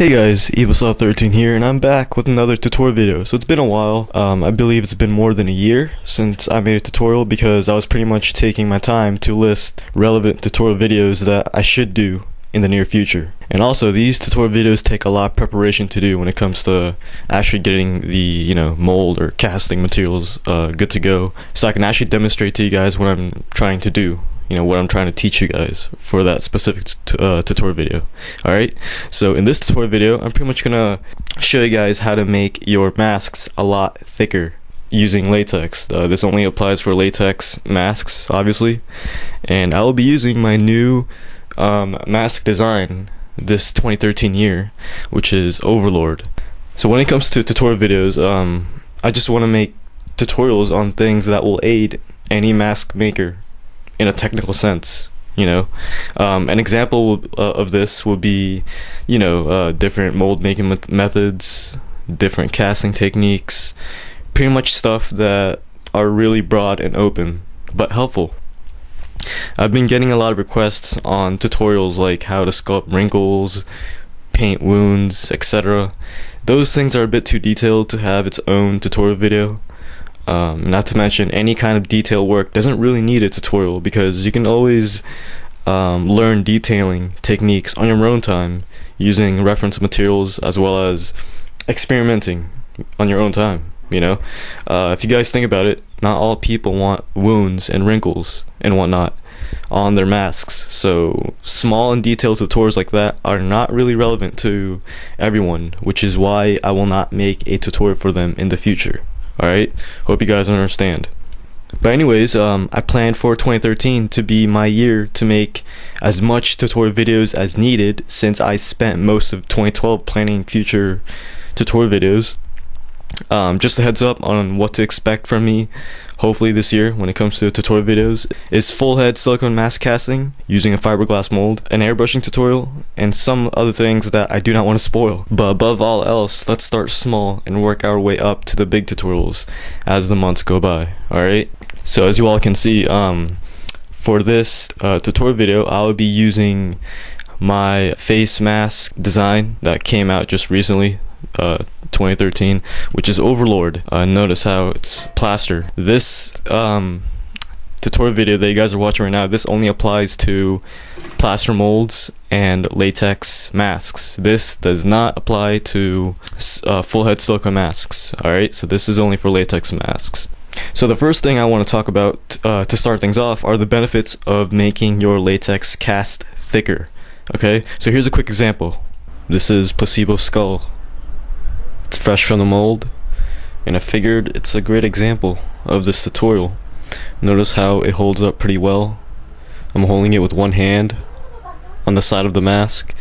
Hey guys, EvilSaw13 here, and I'm back with another tutorial video. So it's been a while. I believe it's been more than a year since I made a tutorial because I was pretty much taking my time to list relevant tutorial videos that I should do in the near future. And also, these tutorial videos take a lot of preparation to do when it comes to actually getting the, mold or casting materials good to go, so I can actually demonstrate to you guys what I'm trying to do. What I'm trying to teach you guys for that specific tutorial video. Alright, so in this tutorial video, I'm pretty much gonna show you guys how to make your masks a lot thicker using latex. This only applies for latex masks, obviously, and I will be using my new mask design this 2013 year, which is Overlord. So when it comes to tutorial videos, I just want to make tutorials on things that will aid any mask maker in a technical sense. An example of this would be different mold making methods, different casting techniques, pretty much stuff that are really broad and open but helpful. I've been getting a lot of requests on tutorials like how to sculpt wrinkles, paint wounds, etc. Those things are a bit too detailed to have its own tutorial video. Not to mention, any kind of detail work doesn't really need a tutorial because you can always learn detailing techniques on your own time using reference materials as well as experimenting on your own time. If you guys think about it, not all people want wounds and wrinkles and whatnot on their masks, so small and detailed tutorials like that are not really relevant to everyone, which is why I will not make a tutorial for them in the future. Alright, hope you guys understand. But anyways, I planned for 2013 to be my year to make as much tutorial videos as needed, since I spent most of 2012 planning future tutorial videos. Just a heads up on what to expect from me hopefully this year when it comes to tutorial videos is full head silicone mask casting using a fiberglass mold, an airbrushing tutorial, and some other things that I do not want to spoil. But above all else, let's start small and work our way up to the big tutorials as the months go by. Alright, so as you all can see, for this tutorial video, I'll be using my face mask design that came out just recently, 2013, which is Overlord. Notice how it's plaster. This tutorial video that you guys are watching right now, this only applies to plaster molds and latex masks. This does not apply to full head silicone masks. Alright, so this is only for latex masks. So the first thing I want to talk about to start things off are the benefits of making your latex cast thicker. Okay, so here's a quick example. This is Placebo Skull. It's fresh from the mold, and I figured it's a great example of this tutorial. Notice how it holds up pretty well. I'm holding it with one hand on the side of the mask,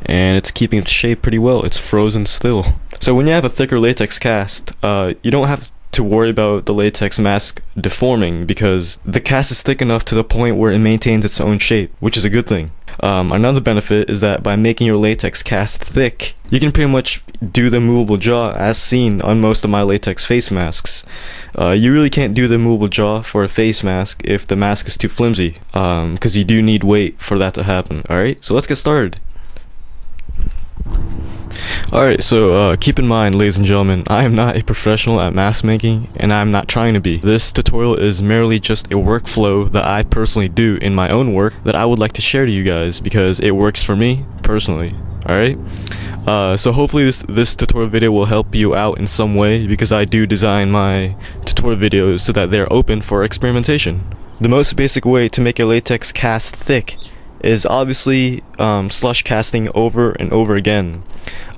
and it's keeping its shape pretty well. It's frozen still. So when you have a thicker latex cast, you don't have to worry about the latex mask deforming because the cast is thick enough to the point where it maintains its own shape, which is a good thing. Another benefit is that by making your latex cast thick, you can pretty much do the movable jaw as seen on most of my latex face masks. You really can't do the movable jaw for a face mask if the mask is too flimsy, because you do need weight for that to happen. Alright, so let's get started. Alright, so keep in mind, ladies and gentlemen, I am not a professional at mask making, and I'm not trying to be. This tutorial is merely just a workflow that I personally do in my own work that I would like to share to you guys because it works for me personally. Alright? So hopefully this tutorial video will help you out in some way because I do design my tutorial videos so that they're open for experimentation. The most basic way to make a latex cast thick is obviously slush casting over and over again.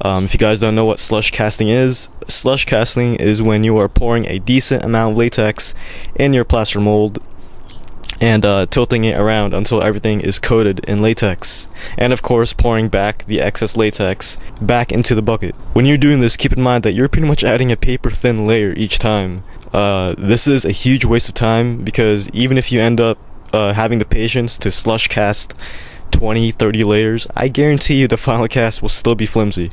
If you guys don't know what slush casting is when you are pouring a decent amount of latex in your plaster mold and tilting it around until everything is coated in latex, and of course pouring back the excess latex back into the bucket. When you're doing this, keep in mind that you're pretty much adding a paper thin layer each time. This is a huge waste of time because even if you end up having the patience to slush cast 20-30 layers, I guarantee you the final cast will still be flimsy,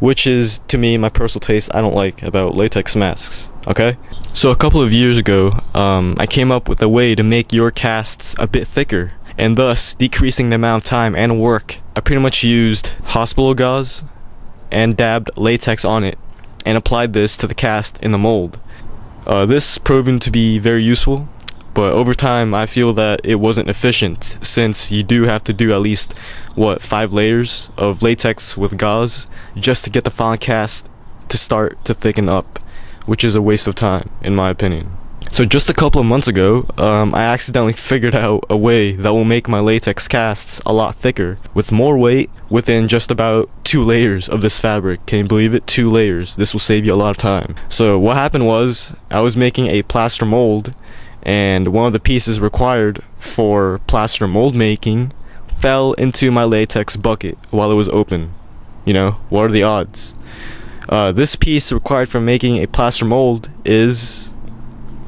which is, to me, my personal taste I don't like about latex masks. Okay, so a couple of years ago, I came up with a way to make your casts a bit thicker and thus decreasing the amount of time and work. I pretty much used hospital gauze and dabbed latex on it and applied this to the cast in the mold. This proven to be very useful, but over time I feel that it wasn't efficient, since you do have to do at least 5 layers of latex with gauze just to get the final cast to start to thicken up, which is a waste of time in my opinion. So just a couple of months ago, I accidentally figured out a way that will make my latex casts a lot thicker with more weight within just about 2 layers of this fabric. Can you believe it? 2 layers. This will save you a lot of time. So what happened was, I was making a plaster mold, and one of the pieces required for plaster mold making fell into my latex bucket while it was open. You know, what are the odds? This piece required for making a plaster mold is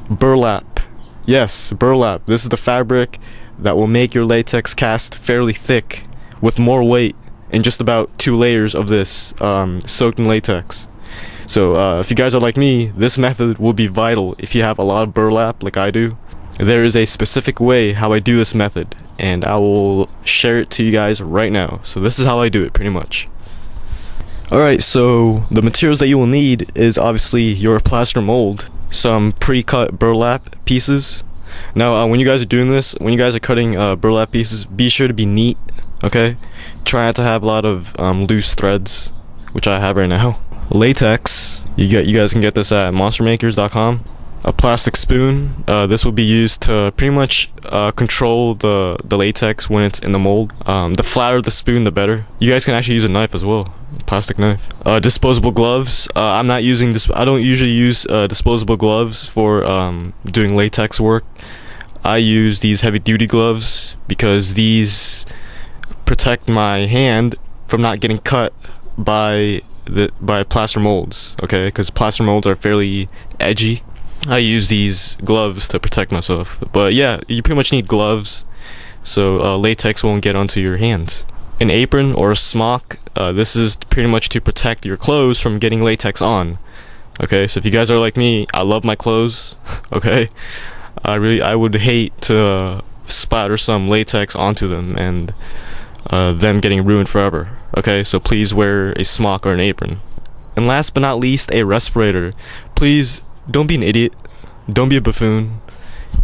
burlap. Yes, burlap. This is the fabric that will make your latex cast fairly thick with more weight in just about 2 layers of this soaked in latex. So if you guys are like me, this method will be vital if you have a lot of burlap like I do. There is a specific way how I do this method, and I will share it to you guys right now. So this is how I do it pretty much. Alright, so the materials that you will need is obviously your plaster mold, some pre-cut burlap pieces. Now when you guys are doing this, when you guys are cutting burlap pieces, be sure to be neat, okay? Try not to have a lot of loose threads, which I have right now. Latex, you guys can get this at monstermakers.com. A plastic spoon, this will be used to pretty much control the latex when it's in the mold. The flatter the spoon, the better. You guys can actually use a knife as well, plastic knife. Disposable gloves. I don't usually use disposable gloves for doing latex work. I use these heavy duty gloves because these protect my hand from not getting cut by plaster molds, okay? Because plaster molds are fairly edgy. I use these gloves to protect myself. But yeah, you pretty much need gloves so latex won't get onto your hands. An apron or a smock, this is pretty much to protect your clothes from getting latex on. Okay, so if you guys are like me, I love my clothes, okay? I would hate to splatter some latex onto them and them getting ruined forever. Okay, so please wear a smock or an apron. And last but not least, a respirator. Please don't be an idiot. Don't be a buffoon.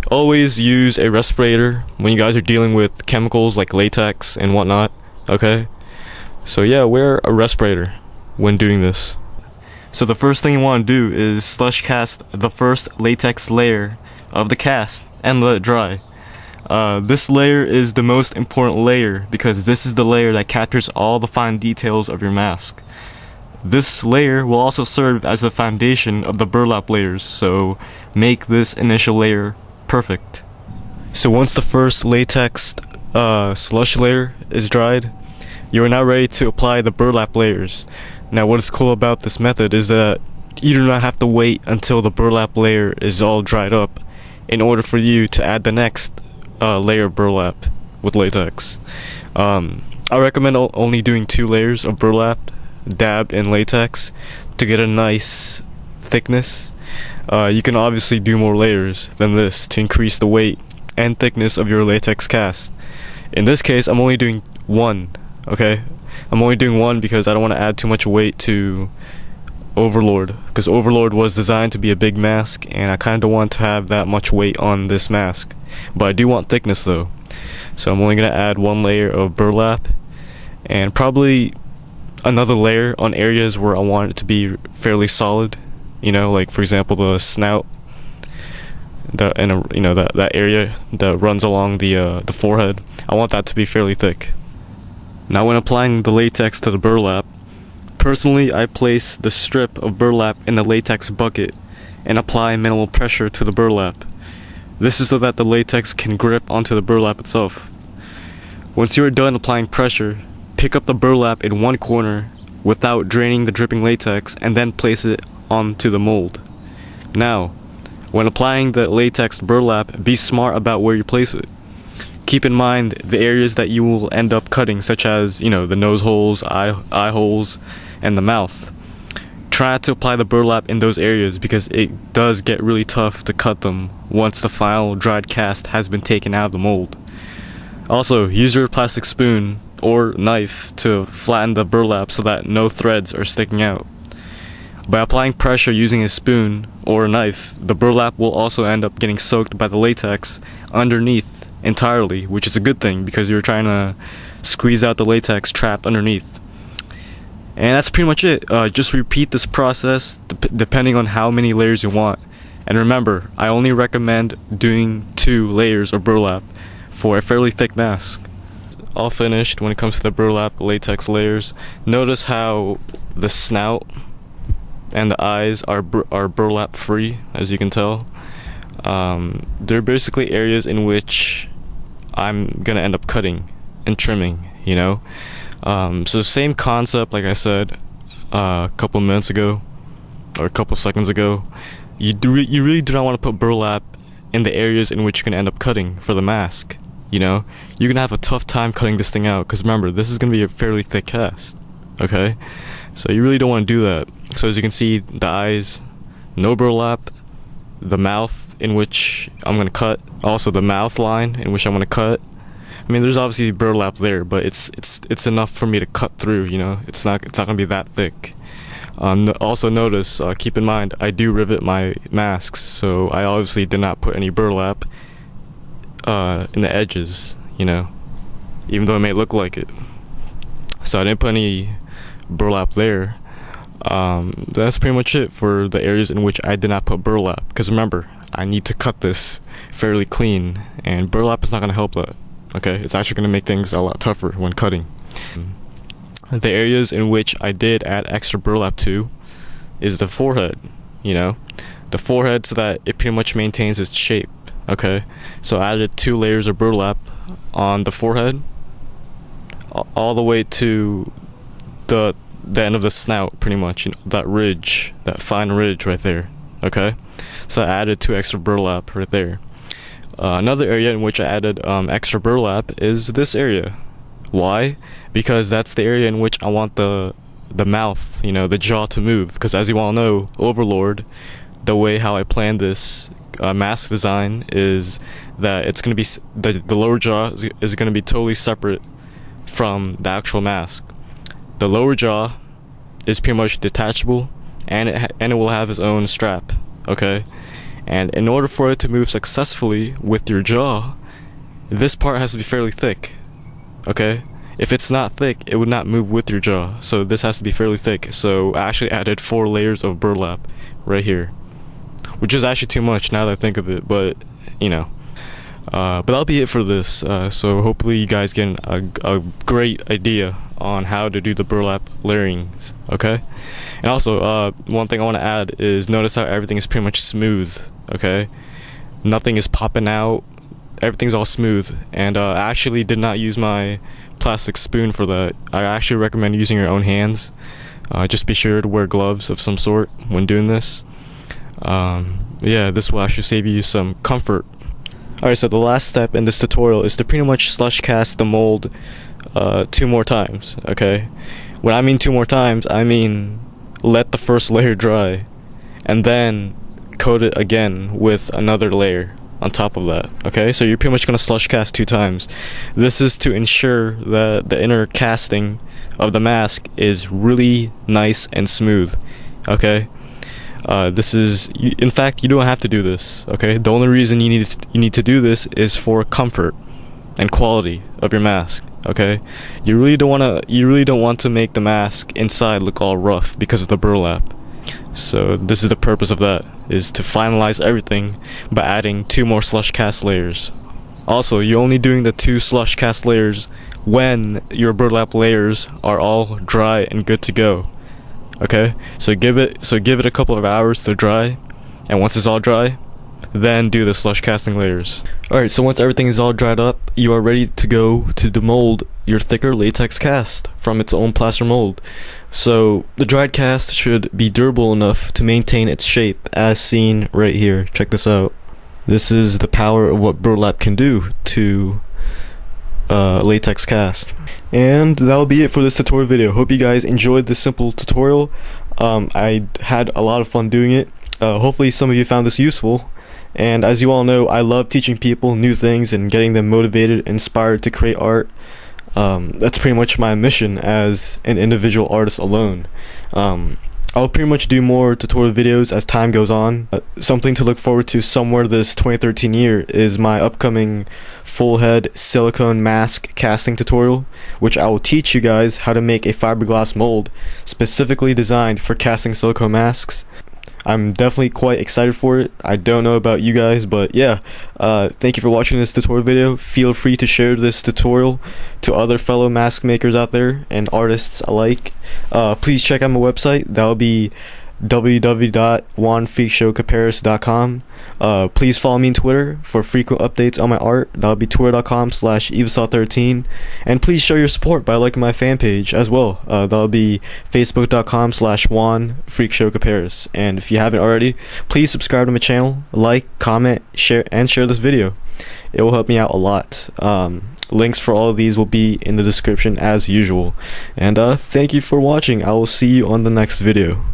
Always use a respirator when you guys are dealing with chemicals like latex and whatnot. Okay? So yeah, wear a respirator when doing this. So the first thing you want to do is slush cast the first latex layer of the cast and let it dry. This layer is the most important layer because this is the layer that captures all the fine details of your mask. This layer will also serve as the foundation of the burlap layers, so make this initial layer perfect. So once the first latex slush layer is dried, you are now ready to apply the burlap layers. Now what is cool about this method is that you do not have to wait until the burlap layer is all dried up in order for you to add the next layer of burlap with latex. I recommend only doing 2 layers of burlap dabbed in latex to get a nice thickness. You can obviously do more layers than this to increase the weight and thickness of your latex cast. In this case, I'm only doing 1, okay? I'm only doing 1 because I don't want to add too much weight to Overlord, because Overlord was designed to be a big mask and I kind of don't want to have that much weight on this mask, but I do want thickness though. So I'm only going to add 1 layer of burlap and probably another layer on areas where I want it to be fairly solid, you know, like for example the snout, that area that runs along the forehead. I want that to be fairly thick. Now when applying the latex to the burlap, personally I place the strip of burlap in the latex bucket and apply minimal pressure to the burlap. This is so that the latex can grip onto the burlap itself. Once you are done applying pressure, pick up the burlap in one corner without draining the dripping latex and then place it onto the mold. Now, when applying the latex burlap, be smart about where you place it. Keep in mind the areas that you will end up cutting, such as, the nose holes, eye holes, and the mouth. Try not to apply the burlap in those areas because it does get really tough to cut them once the final dried cast has been taken out of the mold. Also, use your plastic spoon or knife to flatten the burlap so that no threads are sticking out. By applying pressure using a spoon or a knife, the burlap will also end up getting soaked by the latex underneath entirely, which is a good thing because you're trying to squeeze out the latex trapped underneath. And that's pretty much it. Just repeat this process depending on how many layers you want. And remember, I only recommend doing 2 layers of burlap for a fairly thick mask. All finished when it comes to the burlap latex layers. Notice how the snout and the eyes are burlap free, as you can tell. They're basically areas in which I'm gonna end up cutting and trimming, you know. So same concept, like I said a couple minutes ago or a couple seconds ago. You really do not want to put burlap in the areas in which you're gonna end up cutting for the mask. You know, you're gonna have a tough time cutting this thing out because remember, this is gonna be a fairly thick cast. Okay, so you really don't want to do that. So as you can see, the eyes, no burlap. The mouth in which I'm gonna cut, also the mouth line in which I'm gonna cut. I mean, there's obviously burlap there, but it's enough for me to cut through. You know, it's not gonna be that thick. Also notice, keep in mind, I do rivet my masks, so I obviously did not put any burlap in the edges. You know, even though it may look like it. So I didn't put any burlap there. That's pretty much it for the areas in which I did not put burlap, because remember, I need to cut this fairly clean, and burlap is not going to help that. Okay, it's actually going to make things a lot tougher when cutting. The areas in which I did add extra burlap to is the forehead, you know, the forehead, so that it pretty much maintains its shape. Okay, so I added 2 layers of burlap on the forehead all the way to the end of the snout, pretty much, you know, that ridge, that fine ridge right there. Okay, so I added 2 extra burlap right there. Another area in which I added extra burlap is this area. Why? Because that's the area in which I want the mouth, you know, the jaw to move, because as you all know, Overlord, the way how I planned this mask design is that it's going to be the lower jaw is going to be totally separate from the actual mask. The lower jaw is pretty much detachable, and it will have its own strap. Okay, and in order for it to move successfully with your jaw, this part has to be fairly thick. Okay, if it's not thick, it would not move with your jaw. So this has to be fairly thick. So I actually added 4 layers of burlap right here, which is actually too much now that I think of it. But you know. But that'll be it for this. So hopefully you guys get a great idea on how to do the burlap layerings. Okay, and also one thing I want to add is notice how everything is pretty much smooth. Okay, nothing is popping out. Everything's all smooth. And I actually did not use my plastic spoon for that. I actually recommend using your own hands. Just be sure to wear gloves of some sort when doing this. Yeah, this will actually save you some comfort. Alright, so the last step in this tutorial is to pretty much slush cast the mold 2 more times. Okay, when I mean 2 more times, I mean let the first layer dry and then coat it again with another layer on top of that. Okay, so you're pretty much going to slush cast 2 times. This is to ensure that the inner casting of the mask is really nice and smooth. Okay, this is, in fact, you don't have to do this. Okay, the only reason you need to do this is for comfort and quality of your mask. Okay, you really don't want to make the mask inside look all rough because of the burlap. So this is the purpose of that, is to finalize everything by adding 2 more slush cast layers. Also, you're only doing the 2 slush cast layers when your burlap layers are all dry and good to go. Okay, so give it a couple of hours to dry, and once it's all dry, then do the slush casting layers. Alright, so once everything is all dried up, you are ready to go to demold your thicker latex cast from its own plaster mold. So the dried cast should be durable enough to maintain its shape, as seen right here. Check this out. This is the power of what burlap can do to latex cast. And that'll be it for this tutorial video. Hope you guys enjoyed this simple tutorial. I had a lot of fun doing it. Hopefully some of you found this useful. And as you all know, I love teaching people new things and getting them motivated, inspired to create art. That's pretty much my mission as an individual artist alone. I'll pretty much do more tutorial videos as time goes on. Something to look forward to somewhere this 2013 year is my upcoming full head silicone mask casting tutorial, which I will teach you guys how to make a fiberglass mold specifically designed for casting silicone masks. I'm definitely quite excited for it. I don't know about you guys, but yeah, thank you for watching this tutorial video. Feel free to share this tutorial to other fellow mask makers out there and artists alike. Please check out my website. That'll be www.juanfreakshowcaparis.com. Please follow me on Twitter for frequent updates on my art. That'll be twitter.com/evasaw13. And please show your support by liking my fan page as well. That'll be facebook.com/juanfreakshowcaparis. And if you haven't already, please subscribe to my channel, like, comment, share this video. It will help me out a lot. Links for all of these will be in the description as usual. And thank you for watching. I will see you on the next video.